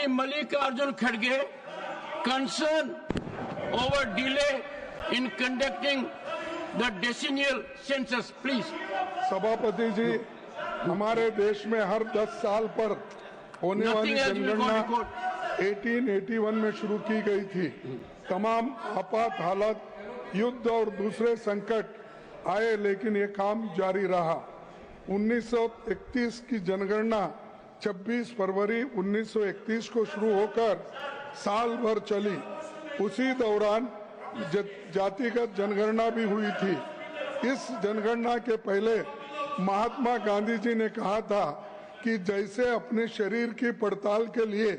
Mallikarjun Kharge concern over delay in conducting the decennial census, please. सभापति जी, हमारे देश में हर 10 साल पर होने वाली जनगणना 1881 में शुरू की गई थी। तमाम आपात हालत, युद्ध और दूसरे संकट आए, लेकिन ये काम जारी रहा। 1931 की जनगणना 26 फरवरी 1931 को शुरू होकर साल भर चली। उसी दौरान जातिगत जनगणना भी हुई थी। इस जनगणना के पहले महात्मा गांधी जी ने कहा था कि जैसे अपने शरीर की पड़ताल के लिए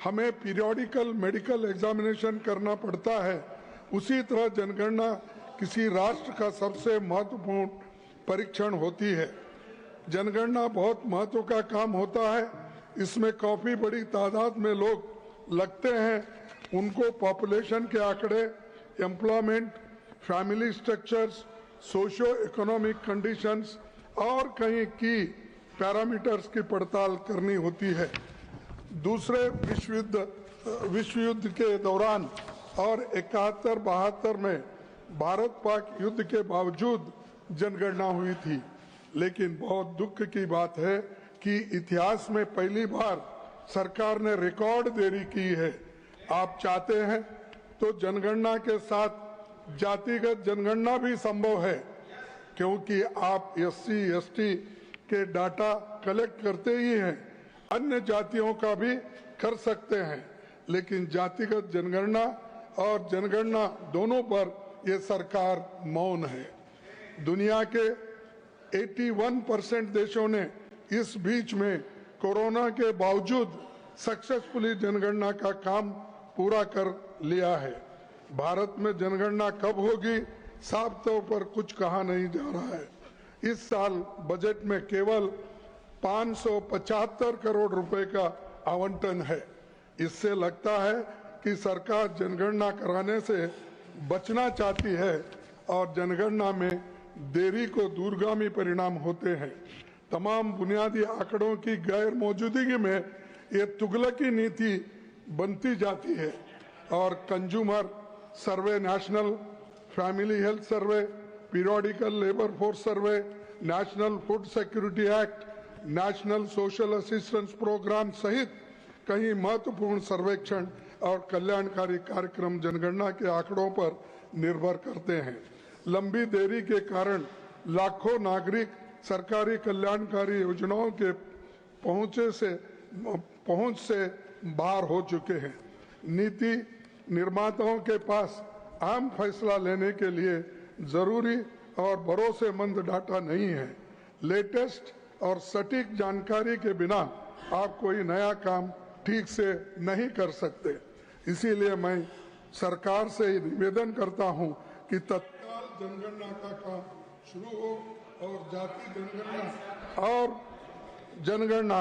हमें पीरियोडिकल मेडिकल एग्जामिनेशन करना पड़ता है, उसी तरह जनगणना किसी राष्ट्र का सबसे महत्वपूर्ण परीक्षण होती है। जनगणना बहुत महत्व का काम होता है। इसमें काफी बड़ी तादाद में लोग लगते हैं। उनको पॉपुलेशन के आंकड़े, employment, family structures, socio economic conditions और कई की पैरामीटर्स की पड़ताल करनी होती है। दूसरे विश्व युद्ध के दौरान और 71-72 में भारत पाक युद्ध के बावजूद जनगणना हुई थी, लेकिन बहुत दुख की बात है कि इतिहास में पहली बार सरकार ने रिकॉर्ड देरी की है। आप चाहते हैं तो जनगणना के साथ जातिगत जनगणना भी संभव है, क्योंकि आप SC ST के डाटा कलेक्ट करते ही हैं, अन्य जातियों का भी कर सकते हैं, लेकिन जातिगत जनगणना और जनगणना दोनों पर ये सरकार मौन है। दुनिया के 81% देशों ने इस बीच में कोरोना के बावजूद सक्सेसफुली जनगणना का काम पूरा कर लिया है। भारत में जनगणना कब होगी, साफ तौर पर कुछ कहा नहीं जा रहा है। इस साल बजट में केवल 575 करोड़ रुपए का आवंटन है। इससे लगता है कि सरकार जनगणना कराने से बचना चाहती है और जनगणना में देरी को दूरगामी परिणाम होते हैं। तमाम बुनियादी आंकड़ों की गैर मौजूदगी में ये तुगलकी नीति बनती जाती है और consumer survey, national family health survey, periodical labour force survey, national food security act, national social assistance programme सहित कई महत्वपूर्ण सर्वेक्षण और कल्याणकारी कार्यक्रम जनगणना के आंकड़ों पर निर्भर करते हैं। लंबी देरी के कारण लाखों नागरिक सरकारी कल्याणकारी योजनाओं के पहुंच से बाहर हो चुके हैं। नीति निर्माताओं के पास आम फैसला लेने के लिए जरूरी और भरोसेमंद डाटा नहीं है। लेटेस्ट और सटीक जानकारी के बिना आप कोई नया काम ठीक से नहीं कर सकते। इसीलिए मैं सरकार से निवेदन करता हूं कि तत्काल जनगणना का काम शुरू हो और जाति जनगणना